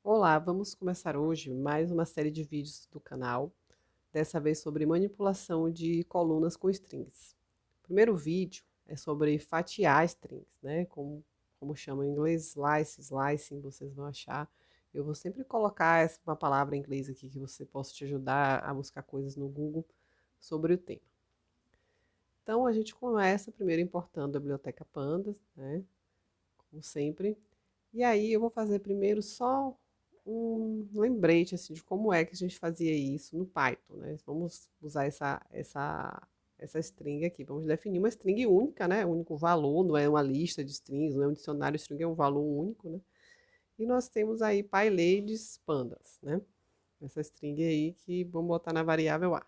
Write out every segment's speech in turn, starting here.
Olá, vamos começar hoje mais uma série de vídeos do canal, dessa vez sobre manipulação de colunas com strings. O primeiro vídeo é sobre fatiar strings, né? Como chama em inglês, slicing, vocês vão achar. Eu vou sempre colocar uma palavra em inglês aqui que você possa te ajudar a buscar coisas no Google sobre o tema. Então a gente começa primeiro importando a biblioteca Pandas, né? Como sempre. E aí eu vou fazer primeiro só um lembrete assim, de como é que a gente fazia isso no Python, né? Vamos usar essa string aqui. Vamos definir uma string única, né? Único valor, não é uma lista de strings, não é um dicionário string, é um valor único, né? E nós temos aí PyLadies pandas, né? Essa string aí que vamos botar na variável A.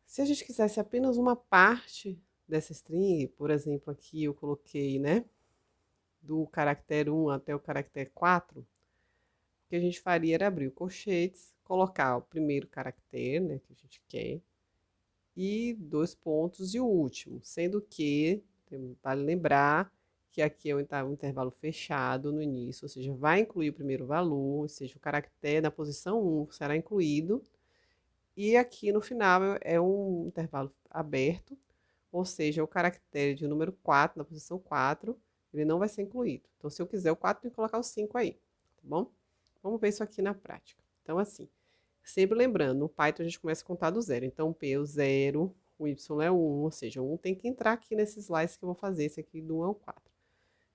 Se a gente quisesse apenas uma parte dessa string, por exemplo, aqui eu coloquei, né? Do caractere 1 até o caractere 4, o que a gente faria era abrir o colchetes, colocar o primeiro caractere, né, que a gente quer, e dois pontos e o último, sendo que, vale lembrar que aqui é um intervalo fechado no início, ou seja, vai incluir o primeiro valor, ou seja, o caractere na posição 1 será incluído, e aqui no final é um intervalo aberto, ou seja, o caractere de número 4, na posição 4, ele não vai ser incluído. Então, se eu quiser o 4, tem que colocar o 5 aí, tá bom? Vamos ver isso aqui na prática. Então, assim, sempre lembrando, no Python a gente começa a contar do zero. Então, o P é o 0, o Y é o 1, ou seja, o 1 tem que entrar aqui nesse slice que eu vou fazer, esse aqui do 1 ao 4.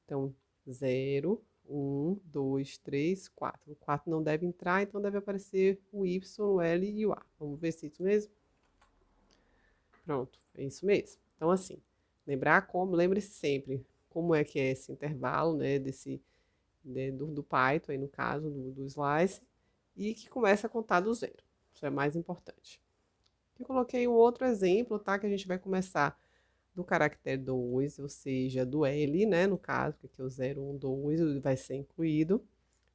Então, 0, 1, 2, 3, 4. O 4 não deve entrar, então deve aparecer o Y, o L e o A. Vamos ver se é isso mesmo? Pronto, é isso mesmo. Então, assim, lembre-se sempre como é que é esse intervalo, né, do Python, aí no caso, do slice, e que começa a contar do zero. Isso é mais importante. Eu coloquei um outro exemplo, tá, que a gente vai começar do caractere 2, ou seja, do L, né, no caso, que aqui é o 0, 1, 2, vai ser incluído.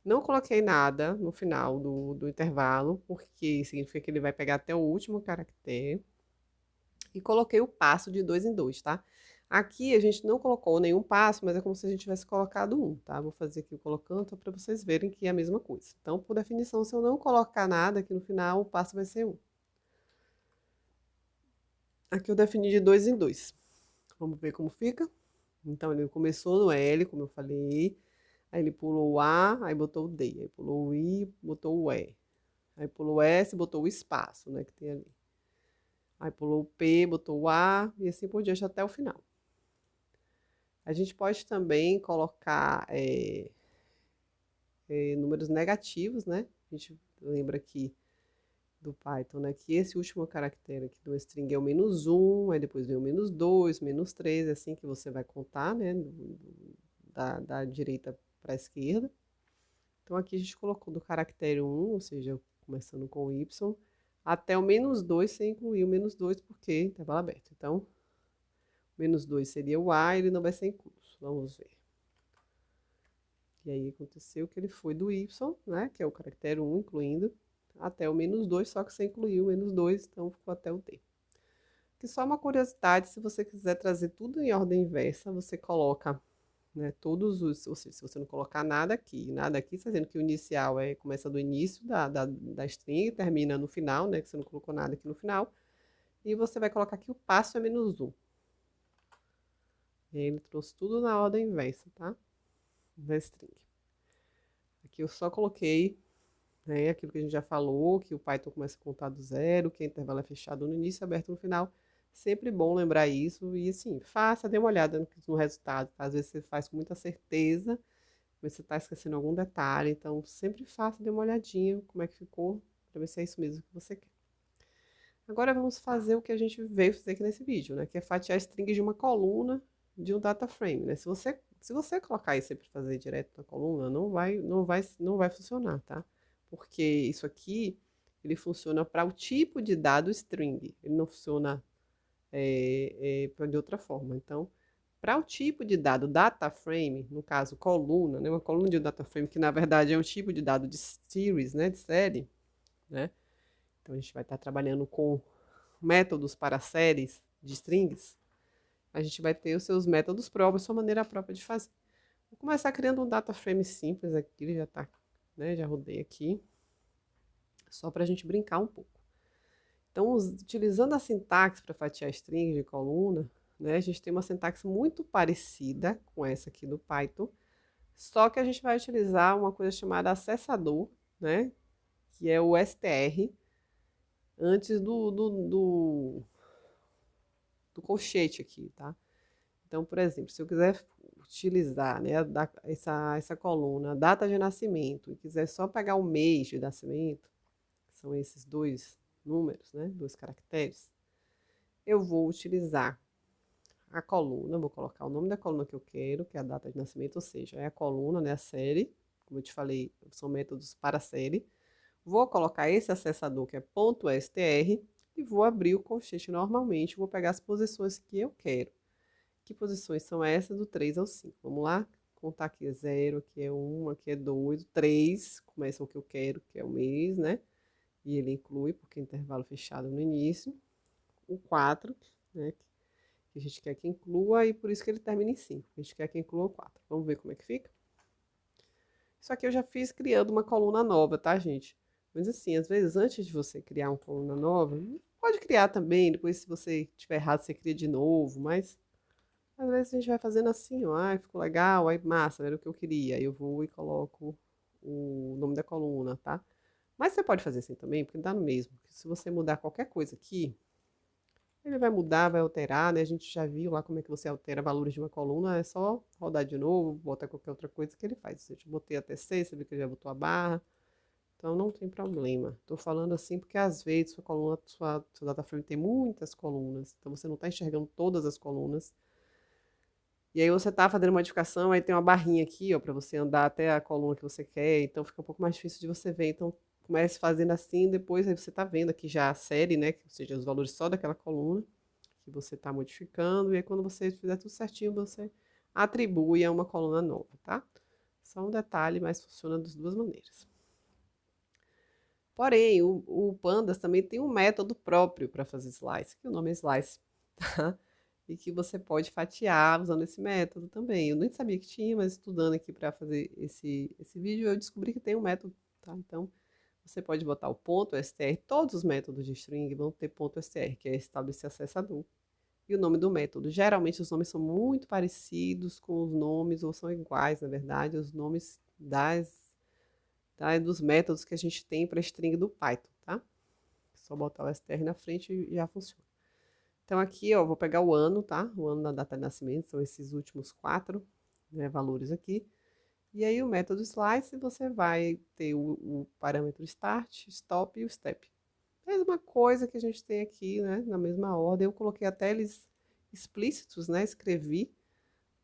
Não coloquei nada no final do intervalo, porque significa que ele vai pegar até o último caractere. E coloquei o passo de 2 em 2, tá? Aqui a gente não colocou nenhum passo, mas é como se a gente tivesse colocado um, tá? Vou fazer aqui colocando para vocês verem que é a mesma coisa. Então, por definição, se eu não colocar nada aqui no final, o passo vai ser 1. Aqui eu defini de 2 em 2. Vamos ver como fica? Então, ele começou no L, como eu falei. Aí ele pulou o A, aí botou o D. Aí pulou o I, botou o E. Aí pulou o S, botou o espaço, né, que tem ali. Aí pulou o P, botou o A e assim por diante até o final. A gente pode também colocar números negativos, né? A gente lembra aqui do Python, né? Que esse último caractere aqui do string é o -1, aí depois vem o -2, -3, é assim que você vai contar, né? Da direita para a esquerda. Então aqui a gente colocou do caractere 1, ou seja, começando com o Y, até o -2 sem incluir o -2, porque é intervalo aberto. Então, -2 seria o A, ele não vai ser incluso. Vamos ver. E aí aconteceu que ele foi do y, né, que é o caractere 1, incluindo, até o -2, só que você incluiu o -2, então ficou até o d. Que só uma curiosidade, se você quiser trazer tudo em ordem inversa, você coloca, né, todos os, ou seja, se você não colocar nada aqui, está dizendo que o inicial começa do início da string e termina no final, né, que você não colocou nada aqui no final, e você vai colocar aqui o passo é -1. E aí ele trouxe tudo na ordem inversa, tá? Da string. Aqui eu só coloquei, né, aquilo que a gente já falou, que o Python começa a contar do zero, que o intervalo é fechado no início e aberto no final. Sempre bom lembrar isso e assim, faça, dê uma olhada no resultado, tá? Às vezes você faz com muita certeza, mas você está esquecendo algum detalhe, então sempre faça, dê uma olhadinha como é que ficou, para ver se é isso mesmo que você quer. Agora vamos fazer o que a gente veio fazer aqui nesse vídeo, né? Que é fatiar strings de uma coluna de um data frame, né? Se você colocar isso aí para fazer direto na coluna, não vai funcionar, tá? Porque isso aqui, ele funciona para o tipo de dado string, ele não funciona de outra forma. Então, para o tipo de dado data frame, no caso coluna, né? Uma coluna de um data frame que na verdade é um tipo de dado de series, né? De série, né? Então a gente vai estar trabalhando com métodos para séries de strings, a gente vai ter os seus métodos próprios, sua maneira própria de fazer. começar criando um data frame simples aqui, ele já tá, né, já rodei aqui, só pra gente brincar um pouco. Então, utilizando a sintaxe para fatiar string de coluna, né, a gente tem uma sintaxe muito parecida com essa aqui do Python, só que a gente vai utilizar uma coisa chamada acessador, né, que é o str, antes do colchete aqui, tá? Então, por exemplo, se eu quiser utilizar, né, essa coluna, data de nascimento, e quiser só pegar o mês de nascimento, que são esses dois números, né, dois caracteres, eu vou utilizar a coluna, vou colocar o nome da coluna que eu quero, que é a data de nascimento, ou seja, é a coluna, né, a série, como eu te falei, são métodos para série. Vou colocar esse acessador, que é .str, e vou abrir o colchete normalmente, vou pegar as posições que eu quero. Que posições são essas? Do 3 ao 5. Vamos lá? Contar aqui é 0, aqui é 1, aqui é 2, 3, começa o que eu quero, que é o mês, né? E ele inclui, porque é intervalo fechado no início. O 4, né? Que a gente quer que inclua, e por isso que ele termina em 5. A gente quer que inclua o 4. Vamos ver como é que fica? Isso aqui eu já fiz criando uma coluna nova, tá, gente? Mas assim, às vezes antes de você criar uma coluna nova, pode criar também, depois se você tiver errado, você cria de novo, mas às vezes a gente vai fazendo assim, ó, ai, ficou legal, aí massa, era o que eu queria. Aí eu vou e coloco o nome da coluna, tá? Mas você pode fazer assim também, porque dá no mesmo. Se você mudar qualquer coisa aqui, ele vai mudar, vai alterar, né? A gente já viu lá como é que você altera valores de uma coluna, é só rodar de novo, botar qualquer outra coisa que ele faz. Eu botei até 6, você viu que ele já botou a barra, então não tem problema. Tô falando assim porque às vezes sua coluna, sua data frame tem muitas colunas, então você não está enxergando todas as colunas. E aí você tá fazendo modificação, aí tem uma barrinha aqui, ó, para você andar até a coluna que você quer, então fica um pouco mais difícil de você ver. Então comece fazendo assim, depois aí você tá vendo aqui já a série, né, ou seja, os valores só daquela coluna que você tá modificando, e aí quando você fizer tudo certinho, você atribui a uma coluna nova, tá? Só um detalhe, mas funciona das duas maneiras. Porém, o Pandas também tem um método próprio para fazer slice, que o nome é slice, tá? E que você pode fatiar usando esse método também. Eu nem sabia que tinha, mas estudando aqui para fazer esse vídeo, eu descobri que tem um método, tá? Então, você pode botar o ponto .str, todos os métodos de string vão ter ponto .str, que é esse tal desse acessador. E o nome do método. Geralmente os nomes são muito parecidos com os nomes, ou são iguais, na verdade, os nomes dos métodos que a gente tem para string do Python, tá? É só botar o str na frente e já funciona. Então aqui, ó, vou pegar o ano, tá? O ano da data de nascimento, são esses últimos 4, né, valores aqui. E aí o método slice, você vai ter o parâmetro start, stop e o step. Mesma coisa que a gente tem aqui, né, na mesma ordem. Eu coloquei até eles explícitos, né, escrevi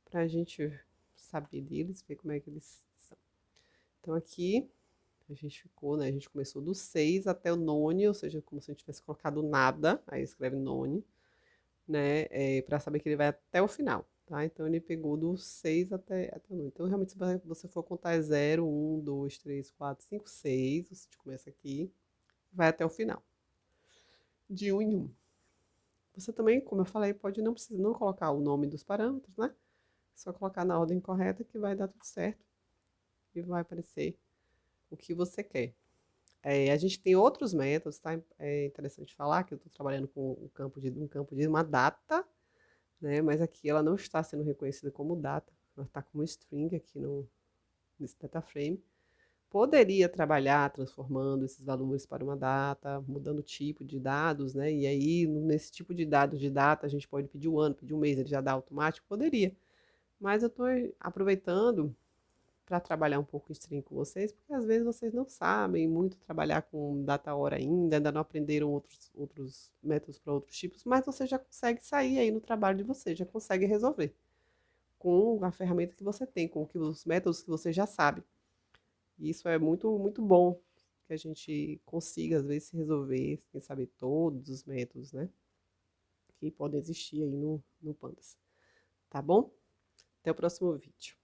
pra gente saber deles, ver como é que eles são. Então aqui a gente ficou, né, a gente começou do 6 até o none, ou seja, como se a gente tivesse colocado nada, aí escreve none, né, para saber que ele vai até o final, tá? Então ele pegou do 6 até o none. Então realmente se você for contar é 0, 1, 2, 3, 4, 5, 6, você começa aqui, vai até o final, de 1 em 1. Você também, como eu falei, pode não precisar não colocar o nome dos parâmetros, né? Só colocar na ordem correta que vai dar tudo certo e vai aparecer o que você quer. A gente tem outros métodos, tá? É interessante falar que eu estou trabalhando com um campo de uma data, né? Mas aqui ela não está sendo reconhecida como data, ela está como string aqui nesse data frame. Poderia trabalhar transformando esses valores para uma data, mudando o tipo de dados, né? E aí, nesse tipo de dados de data, a gente pode pedir o ano, pedir um mês, ele já dá automático? Poderia. Mas eu estou aproveitando para trabalhar um pouco string com vocês, porque às vezes vocês não sabem muito trabalhar com data hora ainda não aprenderam outros métodos para outros tipos, mas você já consegue sair aí no trabalho de vocês, já consegue resolver com a ferramenta que você tem, com os métodos que você já sabe. E isso é muito, muito bom que a gente consiga, às vezes, resolver, sem saber todos os métodos, né? Que podem existir aí no Pandas. Tá bom? Até o próximo vídeo.